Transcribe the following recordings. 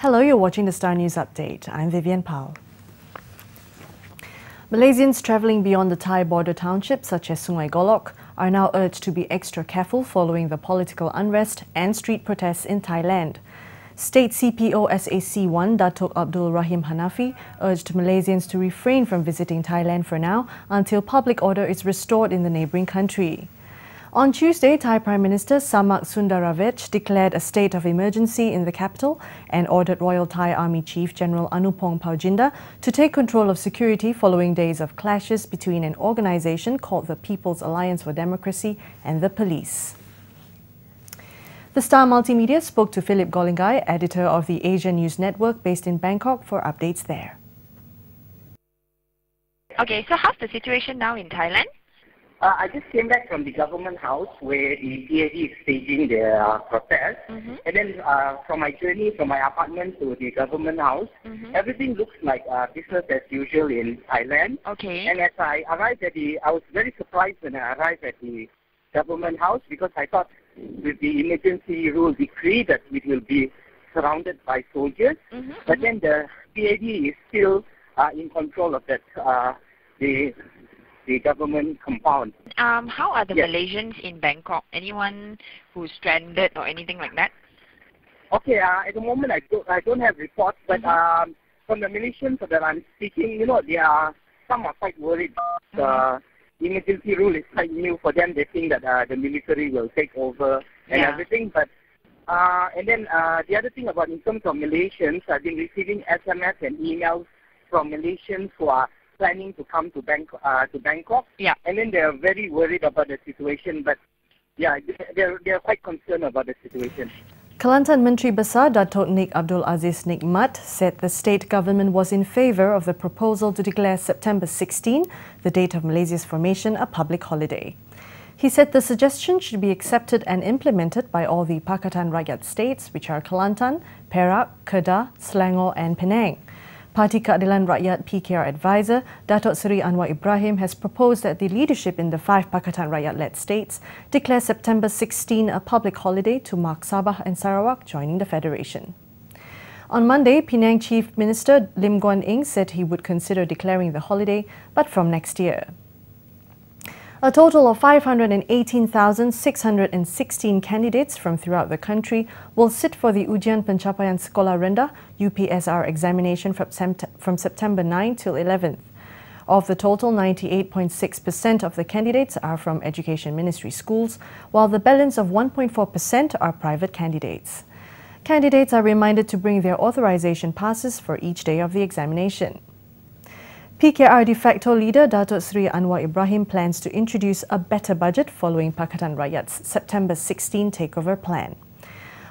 Hello, you're watching the Star News Update. I'm Vivienne Pal. Malaysians travelling beyond the Thai border townships such as Sungai Golok are now urged to be extra careful following the political unrest and street protests in Thailand. State CPO SAC-1 Datuk Abdul Rahim Hanafi urged Malaysians to refrain from visiting Thailand for now until public order is restored in the neighbouring country. On Tuesday, Thai Prime Minister Samak Sundaravej declared a state of emergency in the capital and ordered Royal Thai Army Chief General Anupong Paujinda to take control of security following days of clashes between an organisation called the People's Alliance for Democracy and the police. The Star Multimedia spoke to Philip Golingai, editor of the Asia News Network based in Bangkok, for updates there. Okay, so how's the situation now in Thailand? I just came back from the government house where the PAD is staging their protest. And then from my journey from my apartment to the government house, everything looks like business as usual in Thailand. Okay. And as I arrived I was very surprised when I arrived at the government house because I thought with the emergency rule decree that it will be surrounded by soldiers. But then the PAD is still in control of that, the government compound. How are the Malaysians in Bangkok? Anyone who's stranded or anything like that? Okay, at the moment I don't have reports, but from the Malaysians that I'm speaking, some are quite worried. The emergency rule is quite new for them. They think that the military will take over and everything. But and then the other thing about in terms of Malaysians, I've been receiving SMS and emails from Malaysians who are planning to come to Bangkok. And then they're very worried about the situation. But they're quite concerned about the situation. Kelantan Menteri Besar Datuk Nik Abdul Aziz Nikmat said the state government was in favour of the proposal to declare September 16, the date of Malaysia's formation, a public holiday. He said the suggestion should be accepted and implemented by all the Pakatan Rakyat states, which are Kelantan, Perak, Kedah, Selangor and Penang. Pakatan Keadilan Rakyat PKR advisor Datuk Seri Anwar Ibrahim has proposed that the leadership in the 5 Pakatan Rakyat-led states declare September 16 a public holiday to mark Sabah and Sarawak joining the federation. On Monday, Penang Chief Minister Lim Guan Eng said he would consider declaring the holiday, but from next year. A total of 518,616 candidates from throughout the country will sit for the Ujian Pencapaian Sekolah Rendah UPSR examination from September 9 till 11th. Of the total, 98.6% of the candidates are from Education Ministry schools, while the balance of 1.4% are private candidates. Candidates are reminded to bring their authorization passes for each day of the examination. PKR de facto leader Datuk Seri Anwar Ibrahim plans to introduce a better budget following Pakatan Rakyat's September 16 takeover plan.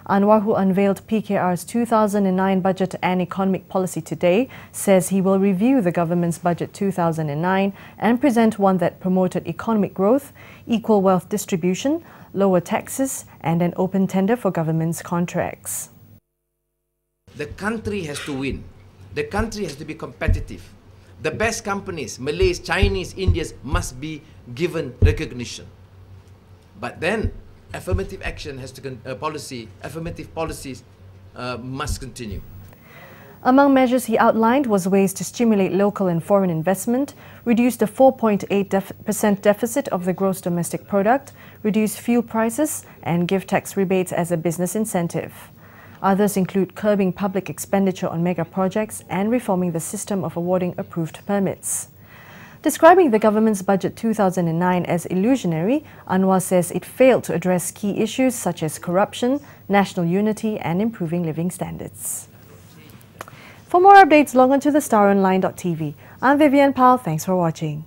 Anwar, who unveiled PKR's 2009 budget and economic policy today, says he will review the government's budget 2009 and present one that promoted economic growth, equal wealth distribution, lower taxes and an open tender for government's contracts. The country has to win. The country has to be competitive. The best companies, Malays, Chinese, Indians, must be given recognition. But then, affirmative action has to affirmative policies must continue. Among measures he outlined was ways to stimulate local and foreign investment, reduce the 4.8% deficit of the gross domestic product, reduce fuel prices, and give tax rebates as a business incentive. Others include curbing public expenditure on mega projects and reforming the system of awarding approved permits. Describing the government's budget 2009 as illusionary, Anwar says it failed to address key issues such as corruption, national unity and improving living standards. For more updates, log on to thestaronline.tv. I'm Vivienne Pal. Thanks for watching.